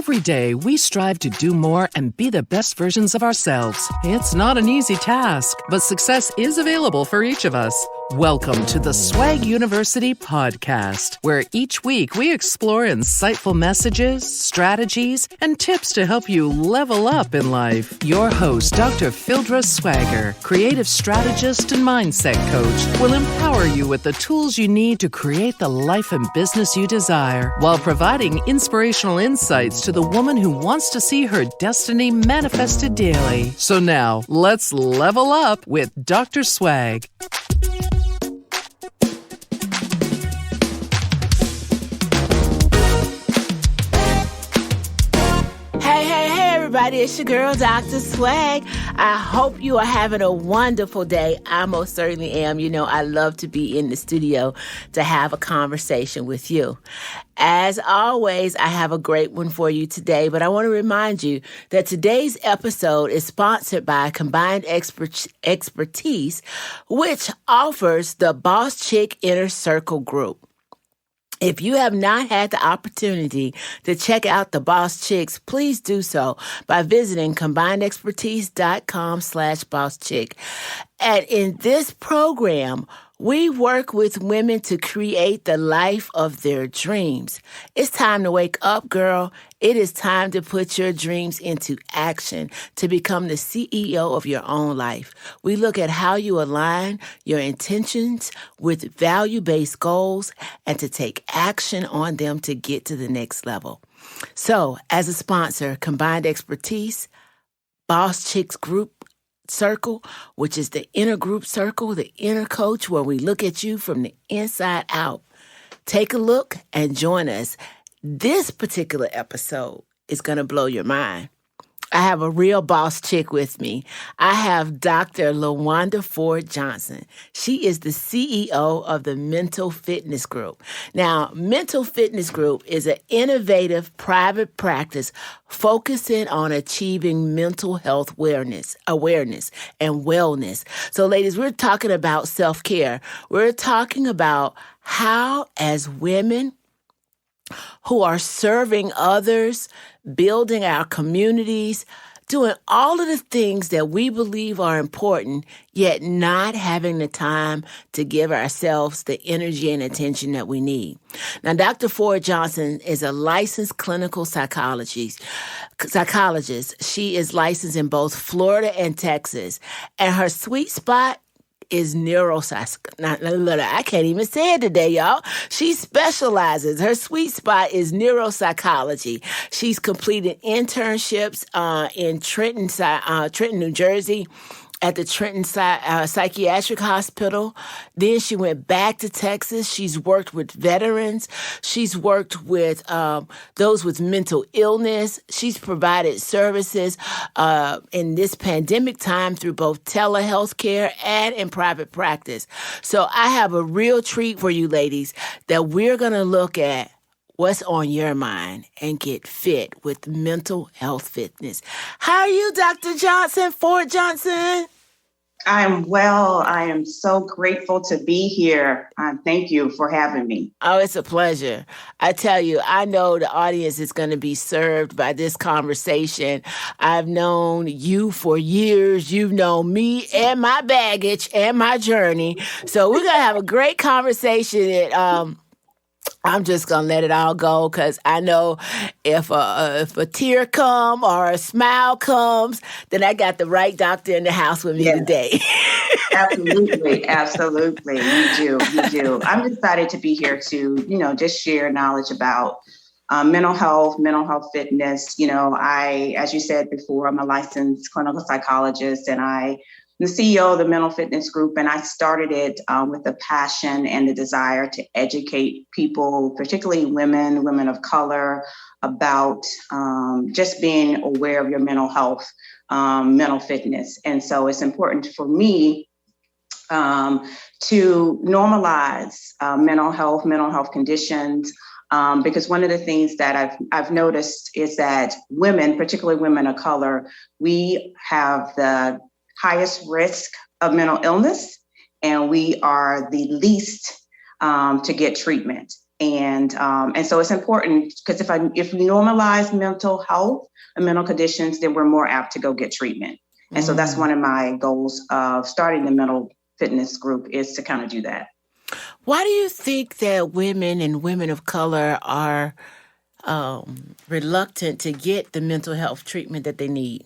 Every day, we strive to do more and be the best versions of ourselves. It's not an easy task, but success is available for each of us. Welcome to the Swag University podcast, where each week we explore insightful messages, strategies, and tips to help you level up in life. Your host, Dr. Phildra Swagger, creative strategist and mindset coach, will empower you with the tools you need to create the life and business you desire, while providing inspirational insights to the woman who wants to see her destiny manifested daily. So now, let's level up with Dr. Swag. Everybody, it's your girl, Dr. Swag. I hope you are having a wonderful day. I most certainly am. You know, I love to be in the studio to have a conversation with you. As always, I have a great one for you today, but I want to remind you that today's episode is sponsored by Combined Expertise, which offers the Boss Chick Inner Circle Group. If you have not had the opportunity to check out the Boss Chicks, please do so by visiting combinedexpertise.com/bosschick. And in this program, we work with women to create the life of their dreams. It's time to wake up, girl. It is time to put your dreams into action to become the CEO of your own life. We look at how you align your intentions with value-based goals and to take action on them to get to the next level. So, as a sponsor, Combined Expertise, Boss Chicks Group Circle, which is the inner group circle, the inner coach, where we look at you from the inside out. Take a look and join us. This particular episode is going to blow your mind. I have a real boss chick with me. I have Dr. Lawanda Ford-Johnson. She is the CEO of the Mental Fitness Group. Now, Mental Fitness Group is an innovative private practice focusing on achieving mental health awareness and wellness. So, ladies, we're talking about self-care. We're talking about how, as women who are serving others, building our communities, doing all of the things that we believe are important, yet not having the time to give ourselves the energy and attention that we need. Now, Dr. Ford-Johnson is a licensed clinical psychologist. She is licensed in both Florida and Texas, and her sweet spot is I can't even say it today, y'all. She specializes. Her sweet spot is neuropsychology. She's completed internships in Trenton, New Jersey, at the Trenton Psychiatric Hospital. Then she went back to Texas. She's worked with veterans. She's worked with those with mental illness. She's provided services in this pandemic time through both telehealth care and in private practice. So I have a real treat for you ladies that we're going to look at what's on your mind and get fit with mental health fitness. How are you, Dr. Ford-Johnson? I'm well. I am so grateful to be here. Thank you for having me. Oh, it's a pleasure. I tell you, I know the audience is going to be served by this conversation. I've known you for years. You've known me and my baggage and my journey. So we're going to have a great conversation that I'm just going to let it all go because I know if a tear come or a smile comes, then I got the right doctor in the house with me today. Absolutely. Absolutely. You do. I'm excited to be here to, just share knowledge about mental health fitness. As you said before, I'm a licensed clinical psychologist and I'm the CEO of the Mental Fitness Group, and I started it with the passion and the desire to educate people, particularly women of color, about just being aware of your mental health, mental fitness. And so it's important for me to normalize mental health conditions, because one of the things that I've noticed is that women, particularly women of color, we have the highest risk of mental illness, and we are the least to get treatment. And so it's important because if we normalize mental health and mental conditions, then we're more apt to go get treatment. And so that's one of my goals of starting the mental fitness group, is to kind of do that. Why do you think that women and women of color are reluctant to get the mental health treatment that they need?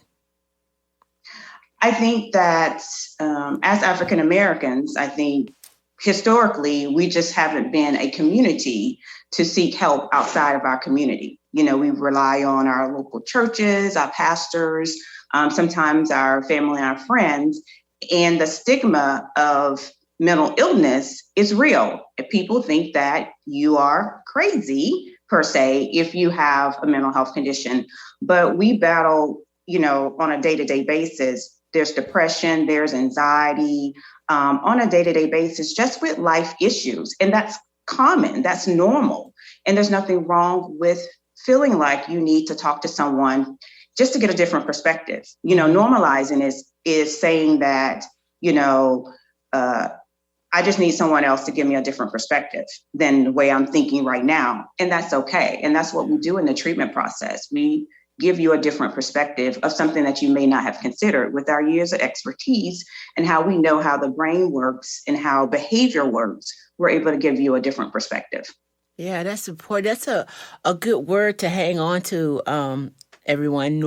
I think that as African Americans, I think historically, we just haven't been a community to seek help outside of our community. We rely on our local churches, our pastors, sometimes our family and our friends. And the stigma of mental illness is real. People think that you are crazy, per se, if you have a mental health condition. But we battle, on a day-to-day basis. There's depression, there's anxiety, on a day-to-day basis, just with life issues. And that's common, that's normal. And there's nothing wrong with feeling like you need to talk to someone just to get a different perspective. Normalizing is saying that, I just need someone else to give me a different perspective than the way I'm thinking right now. And that's okay. And that's what we do in the treatment process. We give you a different perspective of something that you may not have considered. With our years of expertise and how we know how the brain works and how behavior works, we're able to give you a different perspective. Yeah, that's important. That's a good word to hang on to, everyone.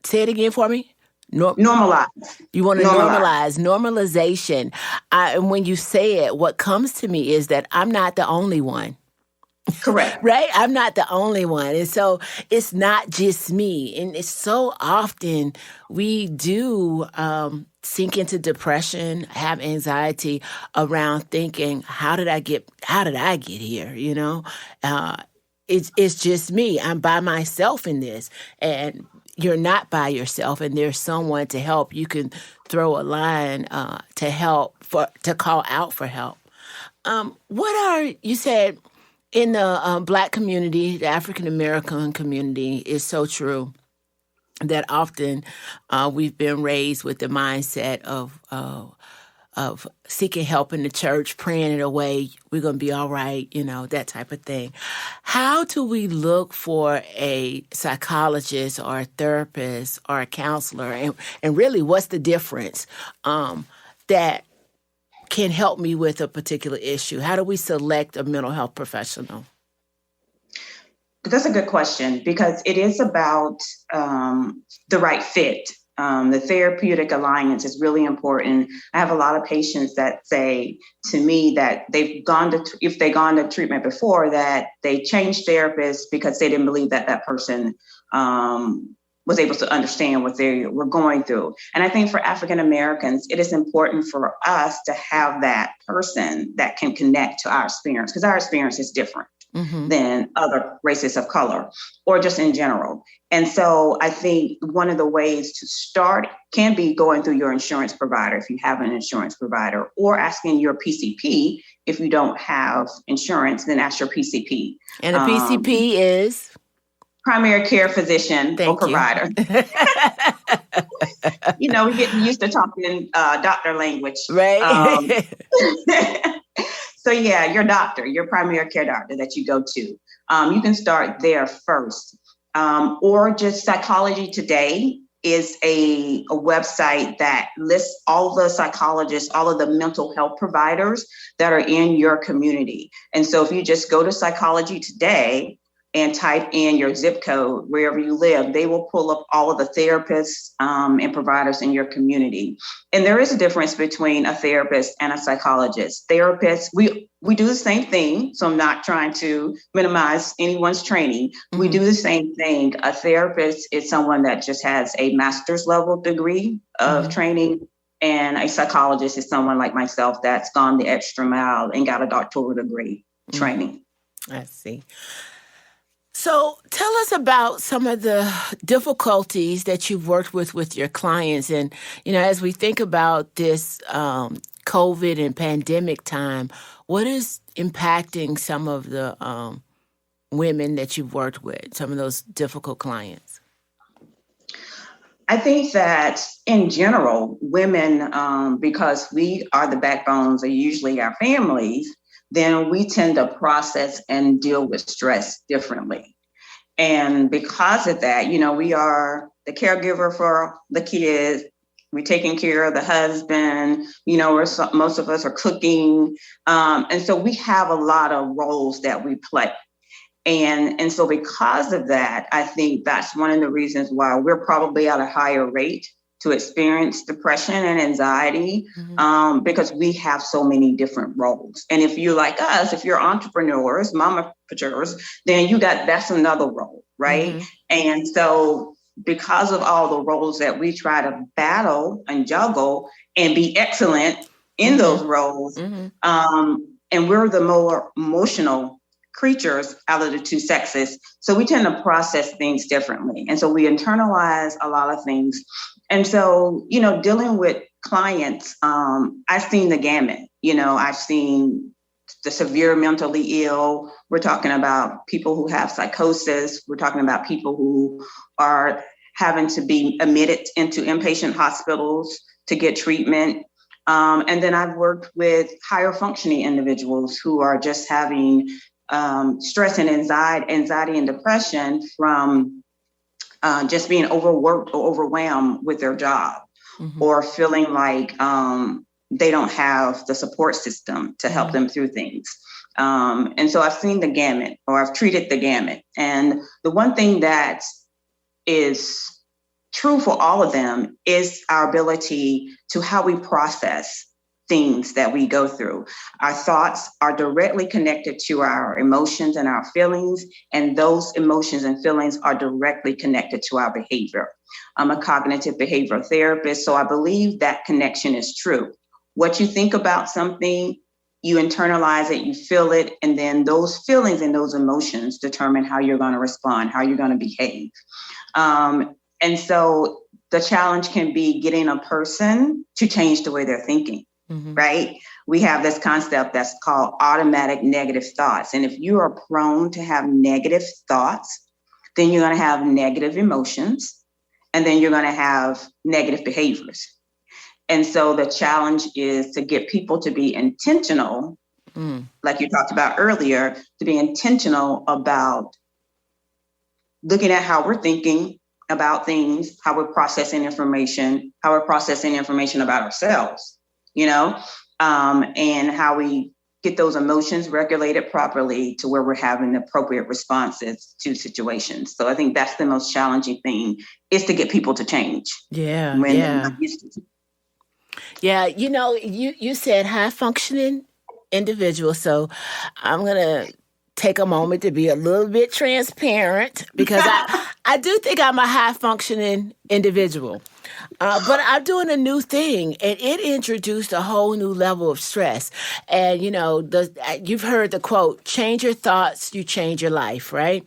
Say it again for me. Normalize. You want to normalize. Normalization. And when you say it, what comes to me is that I'm not the only one. Correct. Right? I'm not the only one. And so it's not just me. And it's so often we do sink into depression, have anxiety around thinking, how did I get here? It's just me. I'm by myself in this. And you're not by yourself, and there's someone to help. You can throw a line to call out for help. You said in the Black community, the African American community, is so true that often we've been raised with the mindset of seeking help in the church, praying it away, we're going to be all right, that type of thing. How do we look for a psychologist or a therapist or a counselor? And really, what's the difference that can help me with a particular issue? How do we select a mental health professional? That's a good question, because it is about the right fit. The therapeutic alliance is really important. I have a lot of patients that say to me that if they've gone to treatment before, that they changed therapists because they didn't believe that person was able to understand what they were going through. And I think for African Americans, it is important for us to have that person that can connect to our experience, because our experience is different than other races of color, or just in general. And so I think one of the ways to start can be going through your insurance provider, if you have an insurance provider, or asking your PCP. If you don't have insurance, then ask your PCP. And a PCP is? Primary care physician or provider. We get used to talking doctor language. Right. So yeah, your doctor, your primary care doctor that you go to. You can start there first. Or just Psychology Today is a website that lists all the psychologists, all of the mental health providers that are in your community. And so if you just go to Psychology Today and type in your zip code, wherever you live, they will pull up all of the therapists and providers in your community. And there is a difference between a therapist and a psychologist. Therapists, we do the same thing. So I'm not trying to minimize anyone's training. We do the same thing. A therapist is someone that just has a master's level degree of training. And a psychologist is someone like myself that's gone the extra mile and got a doctoral degree training. I see. So tell us about some of the difficulties that you've worked with your clients. And, as we think about this COVID and pandemic time, what is impacting some of the women that you've worked with, some of those difficult clients? I think that in general, women, because we are the backbones of usually our families, then we tend to process and deal with stress differently. And because of that, we are the caregiver for the kids. We're taking care of the husband, most of us are cooking. And so we have a lot of roles that we play. And so because of that, I think that's one of the reasons why we're probably at a higher rate to experience depression and anxiety, because we have so many different roles. And if you're like us, if you're entrepreneurs, mamapreneurs, then that's another role, right? And so because of all the roles that we try to battle and juggle and be excellent in those roles, and we're the more emotional creatures out of the two sexes. So we tend to process things differently. And so we internalize a lot of things. And so, dealing with clients, I've seen the gamut. I've seen the severe mentally ill. We're talking about people who have psychosis. We're talking about people who are having to be admitted into inpatient hospitals to get treatment. And then I've worked with higher functioning individuals who are just having stress and anxiety and depression from just being overworked or overwhelmed with their job, or feeling like they don't have the support system to help them through things. And so I've seen the gamut, or I've treated the gamut. And the one thing that is true for all of them is our ability to how we process things that we go through. Our thoughts are directly connected to our emotions and our feelings, and those emotions and feelings are directly connected to our behavior. I'm a cognitive behavioral therapist, so I believe that connection is true. What you think about something, you internalize it, you feel it, and then those feelings and those emotions determine how you're going to respond, how you're going to behave. And so the challenge can be getting a person to change the way they're thinking. Right? We have this concept that's called automatic negative thoughts. And if you are prone to have negative thoughts, then you're going to have negative emotions, and then you're going to have negative behaviors. And so the challenge is to get people to be intentional, like you talked about earlier, to be intentional about looking at how we're thinking about things, how we're processing information about ourselves. And how we get those emotions regulated properly to where we're having the appropriate responses to situations. So I think that's the most challenging thing, is to get people to change. Yeah. You said high functioning individual. So I'm going to take a moment to be a little bit transparent, because I do think I'm a high functioning individual. But I'm doing a new thing, and it introduced a whole new level of stress. And, you've heard the quote, change your thoughts, you change your life, right?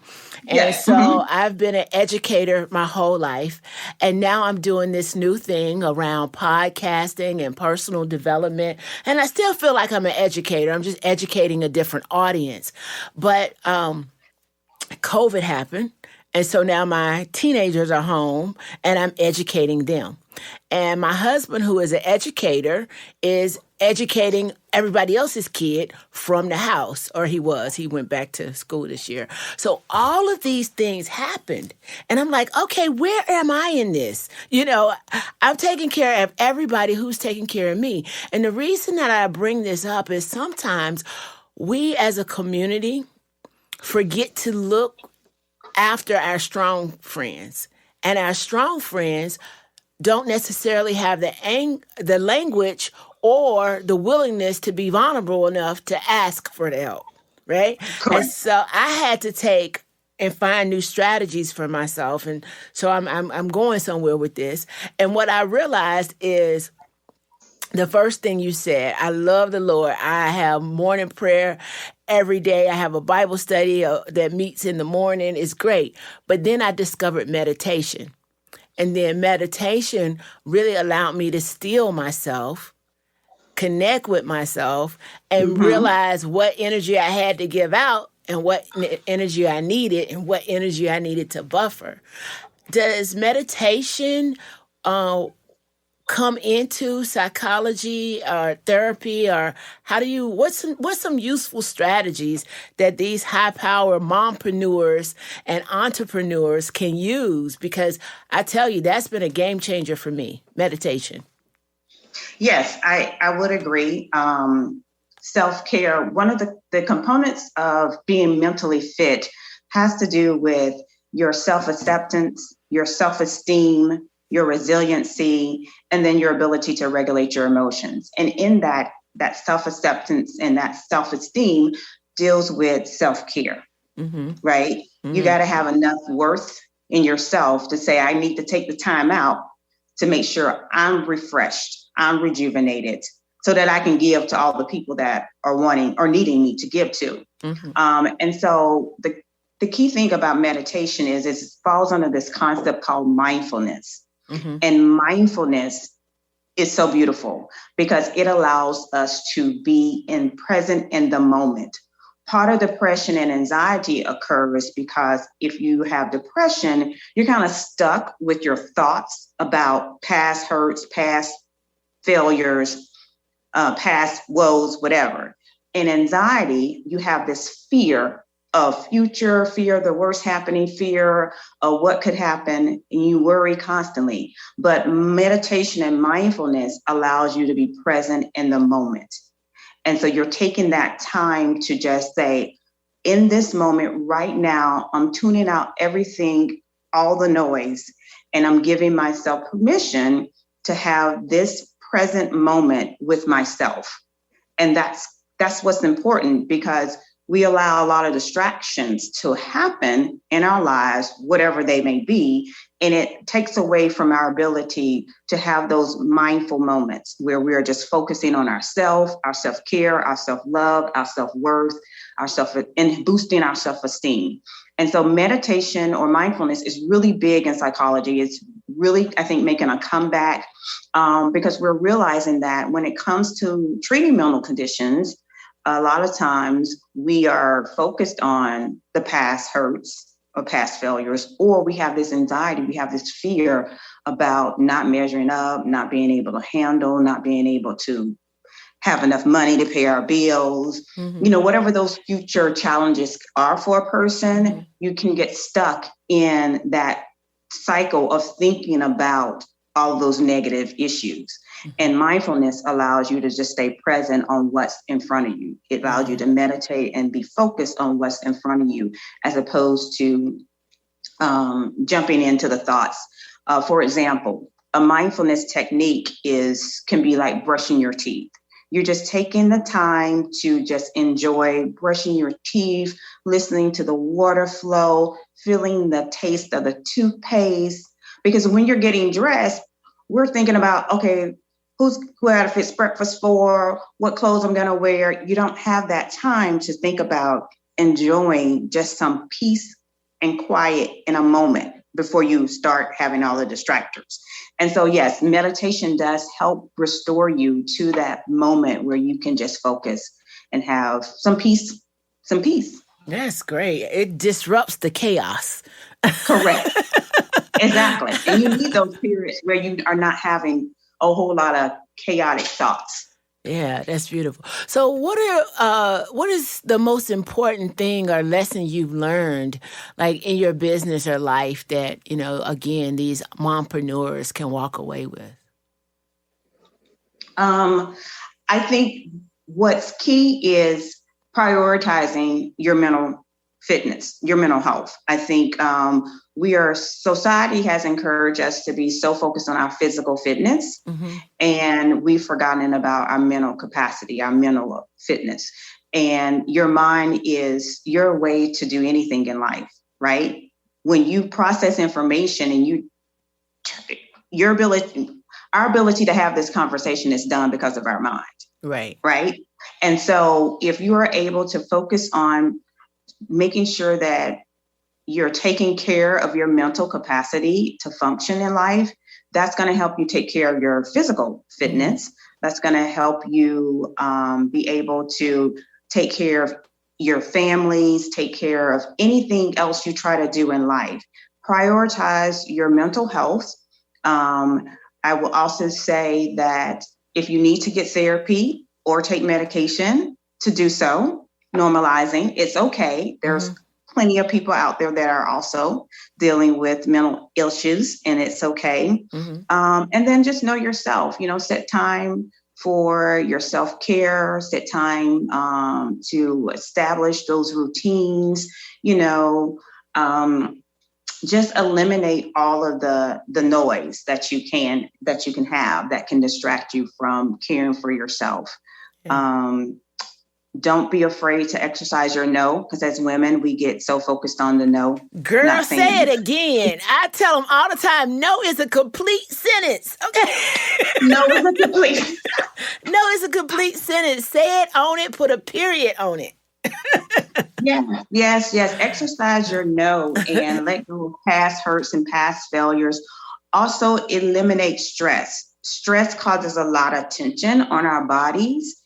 And so I've been an educator my whole life, and now I'm doing this new thing around podcasting and personal development. And I still feel like I'm an educator. I'm just educating a different audience. But COVID happened. And so now my teenagers are home, and I'm educating them. And my husband, who is an educator, is educating everybody else's kid from the house, or he was. He went back to school this year. So all of these things happened. And I'm like, okay, where am I in this? I'm taking care of everybody who's taking care of me. And the reason that I bring this up is sometimes we as a community forget to look after our strong friends. And our strong friends don't necessarily have the language or the willingness to be vulnerable enough to ask for the help, right? Correct. And so I had to take and find new strategies for myself. And so I'm going somewhere with this. And what I realized is, the first thing you said, I love the Lord. I have morning prayer every day. I have a Bible study that meets in the morning. It's great. But then I discovered meditation. And then meditation really allowed me to still myself, connect with myself, and realize what energy I had to give out and what energy I needed and what energy I needed to buffer. Does meditation come into psychology or therapy, or what's some useful strategies that these high power mompreneurs and entrepreneurs can use? Because I tell you, that's been a game changer for me, meditation. Yes, I would agree. Self-care, one of the components of being mentally fit has to do with your self-acceptance, your self-esteem, your resiliency, and then your ability to regulate your emotions. And in that self-acceptance and that self-esteem deals with self-care, right? Mm-hmm. You got to have enough worth in yourself to say, I need to take the time out to make sure I'm refreshed, I'm rejuvenated, so that I can give to all the people that are wanting or needing me to give to. Mm-hmm. And so the key thing about meditation is it falls under this concept called mindfulness. Mm-hmm. And mindfulness is so beautiful because it allows us to be present in the moment. Part of depression and anxiety occurs because if you have depression, you're kind of stuck with your thoughts about past hurts, past failures, past woes, whatever. In anxiety, you have this fear of future, fear of the worst happening, fear of what could happen, and you worry constantly. But meditation and mindfulness allows you to be present in the moment. And so you're taking that time to just say, in this moment right now, I'm tuning out everything, all the noise, and I'm giving myself permission to have this present moment with myself. And that's what's important, because we allow a lot of distractions to happen in our lives, whatever they may be. And it takes away from our ability to have those mindful moments where we're just focusing on ourselves, our self-care, our self-love, our self-worth, and boosting our self-esteem. And so meditation or mindfulness is really big in psychology. It's really, I think, making a comeback because we're realizing that when it comes to treating mental conditions, a lot of times we are focused on the past hurts or past failures, or we have this anxiety, we have this fear about not measuring up, not being able to handle, not being able to have enough money to pay our bills. Mm-hmm. Whatever those future challenges are for a person, mm-hmm. you can get stuck in that cycle of thinking about all those negative issues. Mm-hmm. And mindfulness allows you to just stay present on what's in front of you. It allows mm-hmm. you to meditate and be focused on what's in front of you, as opposed to jumping into the thoughts. For example, a mindfulness technique can be like brushing your teeth. You're just taking the time to just enjoy brushing your teeth, listening to the water flow, feeling the taste of the toothpaste. Because when you're getting dressed, we're thinking about, okay, who I had to fix breakfast for, what clothes I'm going to wear. You don't have that time to think about enjoying just some peace and quiet in a moment before you start having all the distractors. And so, yes, meditation does help restore you to that moment where you can just focus and have some peace. That's great. It disrupts the chaos. Correct. Exactly. And you need those periods where you are not having a whole lot of chaotic thoughts. Yeah, that's beautiful. So what is the most important thing or lesson you've learned, like in your business or life, that, again, these mompreneurs can walk away with? I think what's key is prioritizing your mental fitness, your mental health. I think society has encouraged us to be so focused on our physical fitness, mm-hmm. and we've forgotten about our mental capacity, our mental fitness. And your mind is your way to do anything in life, right? When you process information and our ability to have this conversation is done because of our mind. Right. And so if you are able to focus on making sure that you're taking care of your mental capacity to function in life, that's going to help you take care of your physical fitness. That's going to help you be able to take care of your families, take care of anything else you try to do in life. Prioritize your mental health. I will also say that if you need to get therapy or take medication, to do so, normalizing, it's okay. There's plenty of people out there that are also dealing with mental issues, and it's okay. And then just know yourself, set time for your self-care, set time to establish those routines, just eliminate all of the noise that you can have that can distract you from caring for yourself. Don't be afraid to exercise your no, because as women, we get so focused on the no. Girl, say it again. I tell them all the time, no is a complete sentence. Okay. No is a complete. No is a complete sentence. Say it, own it, put a period on it. Yes. Exercise your no and let go of past hurts and past failures. Also, eliminate stress. Stress causes a lot of tension on our bodies.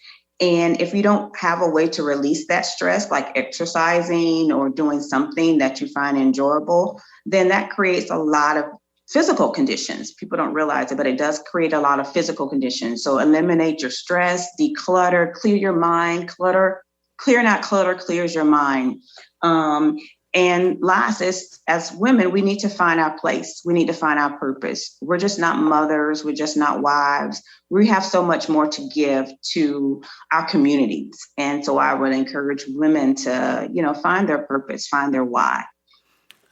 And if you don't have a way to release that stress, like exercising or doing something that you find enjoyable, then that creates a lot of physical conditions. People don't realize it, but it does create a lot of physical conditions. So eliminate your stress, declutter, clear your mind. Clears your mind. And last is, as women, we need to find our place. We need to find our purpose. We're just not mothers. We're just not wives. We have so much more to give to our communities. And so I would encourage women to, find their purpose, find their why.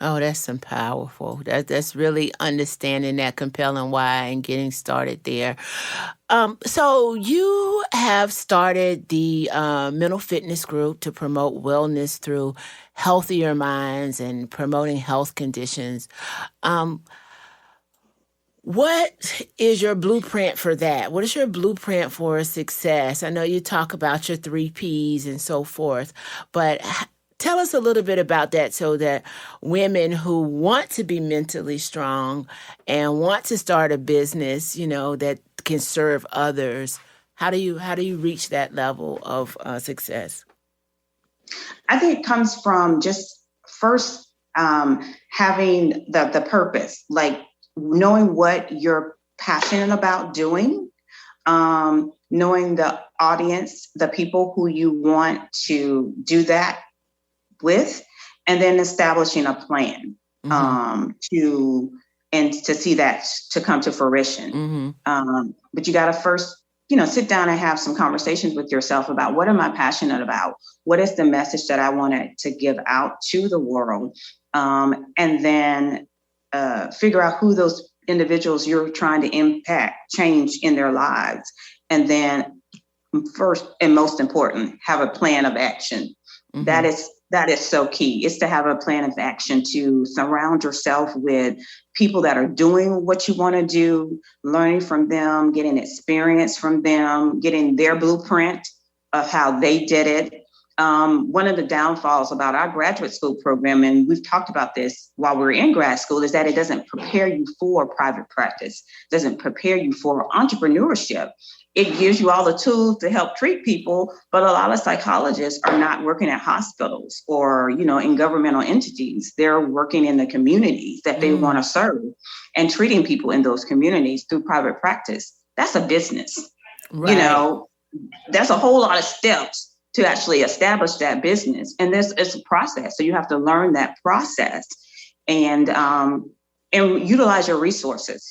Oh, that's some powerful. That's really understanding that compelling why and getting started there. So you have started the mental fitness group to promote wellness through healthier minds and promoting health conditions. What is your blueprint for that? What is your blueprint for success? I know you talk about your 3 Ps and so forth, but tell us a little bit about that so that women who want to be mentally strong and want to start a business, that can serve others, how do you reach that level of success? I think it comes from just first having the purpose, like knowing what you're passionate about doing, knowing the audience, the people who you want to do that with, and then establishing a plan to see that to come to fruition. But you got to first, sit down and have some conversations with yourself about what am I passionate about? What is the message that I wanted to give out to the world? And then figure out who those individuals you're trying to impact, change in their lives. And then first and most important, have a plan of action. That is so key. It's to have a plan of action, to surround yourself with people that are doing what you want to do, learning from them, getting experience from them, getting their blueprint of how they did it. One of the downfalls about our graduate school program, and we've talked about this while we're in grad school, is that it doesn't prepare you for private practice, doesn't prepare you for entrepreneurship. It gives you all the tools to help treat people, but a lot of psychologists are not working at hospitals or, in governmental entities. They're working in the communities that they want to serve and treating people in those communities through private practice. That's a business. Right. That's a whole lot of steps to actually establish that business. And it's a process. So you have to learn that process and utilize your resources.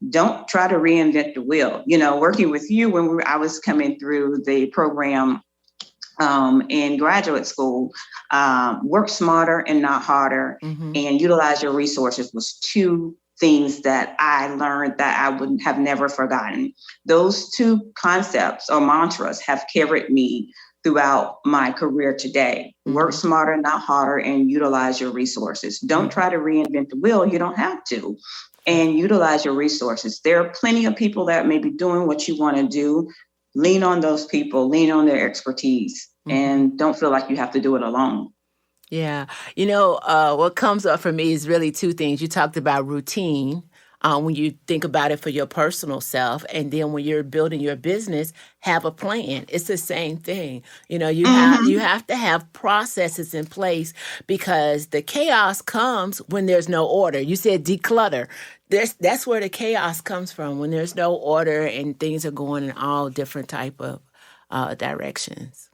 Don't try to reinvent the wheel. Working with you when I was coming through the program in graduate school, work smarter and not harder, and utilize your resources was 2 things that I learned that I would have never forgotten. Those 2 concepts or mantras have carried me throughout my career today. Work smarter, not harder, and utilize your resources. Don't try to reinvent the wheel. You don't have to. And utilize your resources. There are plenty of people that may be doing what you want to do. Lean on those people, lean on their expertise, and don't feel like you have to do it alone. Yeah. What comes up for me is really 2 things. You talked about routine. when you think about it for your personal self. And then when you're building your business, have a plan. It's the same thing. You have to have processes in place, because the chaos comes when there's no order. You said declutter. That's where the chaos comes from, when there's no order and things are going in all different type of directions.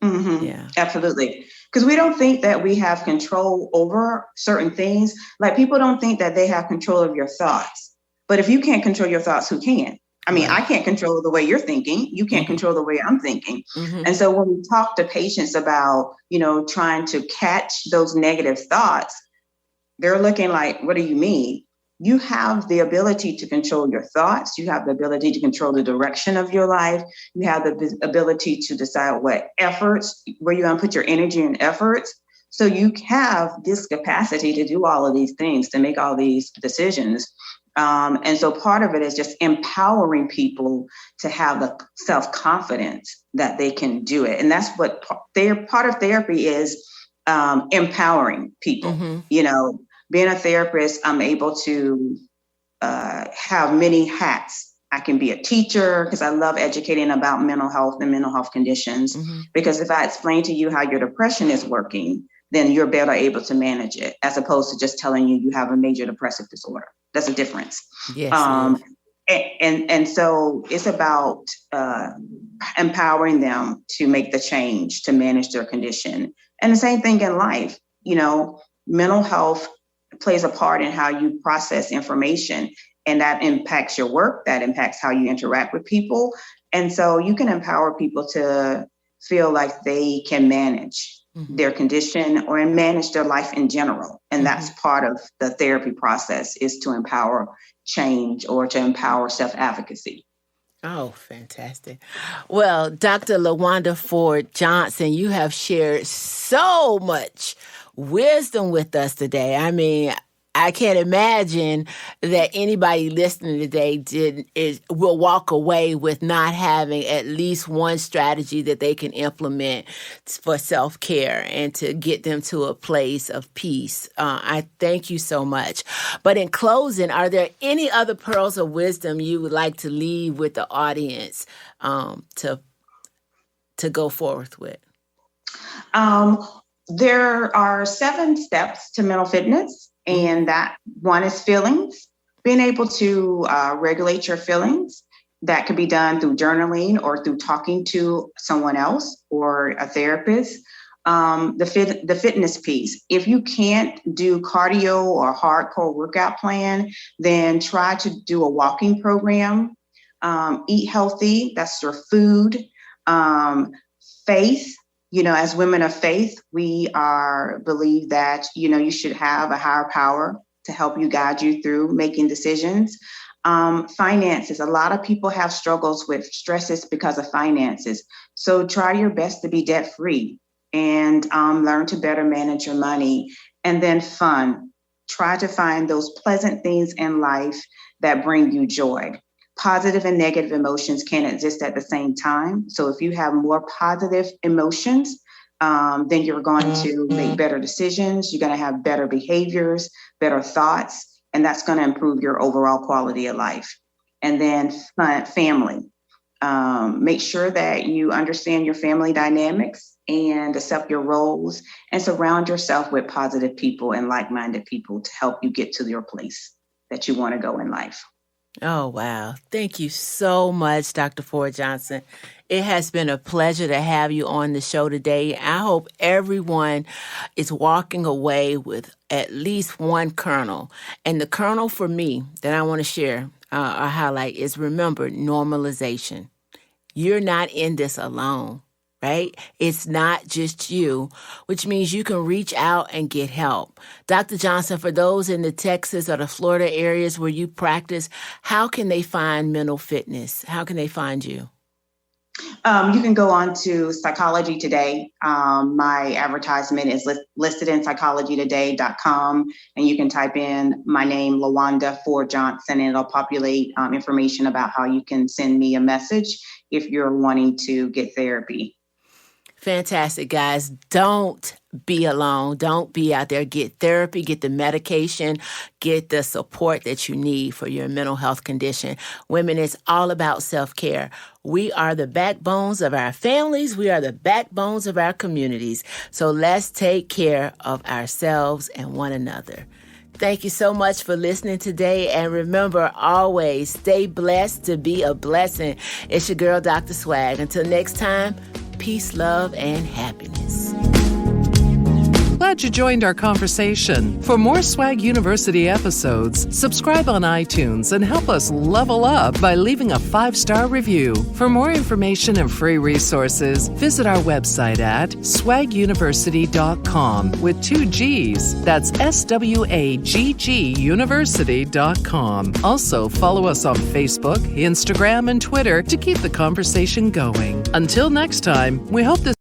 Yeah. Absolutely. Because we don't think that we have control over certain things. Like, people don't think that they have control of your thoughts. But if you can't control your thoughts, who can? I mean, I can't control the way you're thinking. You can't control the way I'm thinking. And so when we talk to patients about, trying to catch those negative thoughts, they're looking like, what do you mean? You have the ability to control your thoughts. You have the ability to control the direction of your life. You have the ability to decide where you're going to put your energy and efforts. So you have this capacity to do all of these things, to make all these decisions. And so part of it is just empowering people to have the self-confidence that they can do it. And that's what part of therapy is, empowering people. Being a therapist, I'm able to have many hats. I can be a teacher, because I love educating about mental health and mental health conditions. Because if I explain to you how your depression is working, then you're better able to manage it, as opposed to just telling you have a major depressive disorder. That's a difference. Yes. And so it's about empowering them to make the change, to manage their condition. And the same thing in life. Mental health plays a part in how you process information, and that impacts your work, that impacts how you interact with people. And so you can empower people to feel like they can manage their condition or manage their life in general. And that's part of the therapy process, is to empower change or to empower self-advocacy. Oh, fantastic. Well, Dr. Lawanda Ford-Johnson, you have shared so much wisdom with us today. I mean, I can't imagine that anybody listening today will walk away with not having at least one strategy that they can implement for self-care and to get them to a place of peace. I thank you so much. But in closing, are there any other pearls of wisdom you would like to leave with the audience to go forth with? There are 7 steps to mental fitness. And that one is feelings, being able to regulate your feelings. That could be done through journaling or through talking to someone else or a therapist. The fitness piece. If you can't do cardio or hardcore workout plan, then try to do a walking program. Eat healthy. That's your food. Faith. As women of faith, we believe that, you should have a higher power to help you, guide you through making decisions. Finances. A lot of people have struggles with stresses because of finances. So try your best to be debt free and learn to better manage your money. And then fun. Try to find those pleasant things in life that bring you joy. Positive and negative emotions can't exist at the same time. So if you have more positive emotions, then you're going to make better decisions. You're going to have better behaviors, better thoughts, and that's going to improve your overall quality of life. And then family. Make sure that you understand your family dynamics and accept your roles, and surround yourself with positive people and like-minded people to help you get to your place that you want to go in life. Oh, wow. Thank you so much, Dr. Ford-Johnson. It has been a pleasure to have you on the show today. I hope everyone is walking away with at least one kernel. And the kernel for me that I want to share or highlight is, remember, normalization. You're not in this alone. Right? It's not just you, which means you can reach out and get help. Dr. Johnson, for those in the Texas or the Florida areas where you practice, how can they find mental fitness? How can they find you? You can go on to Psychology Today. My advertisement is listed in psychologytoday.com, and you can type in my name, Lawanda Ford-Johnson, and it'll populate information about how you can send me a message if you're wanting to get therapy. Fantastic, guys. Don't be alone. Don't be out there. Get therapy, get the medication, get the support that you need for your mental health condition. Women, it's all about self-care. We are the backbones of our families. We are the backbones of our communities. So let's take care of ourselves and one another. Thank you so much for listening today. And remember, always stay blessed to be a blessing. It's your girl, Dr. Swag. Until next time, peace, love, and happiness. Glad you joined our conversation. For more Swag University episodes, subscribe on iTunes and help us level up by leaving a 5-star review. For more information and free resources, visit our website at swaguniversity.com with 2 G's. That's SWAGG University.com. Also, follow us on Facebook, Instagram, and Twitter to keep the conversation going. Until next time, we hope this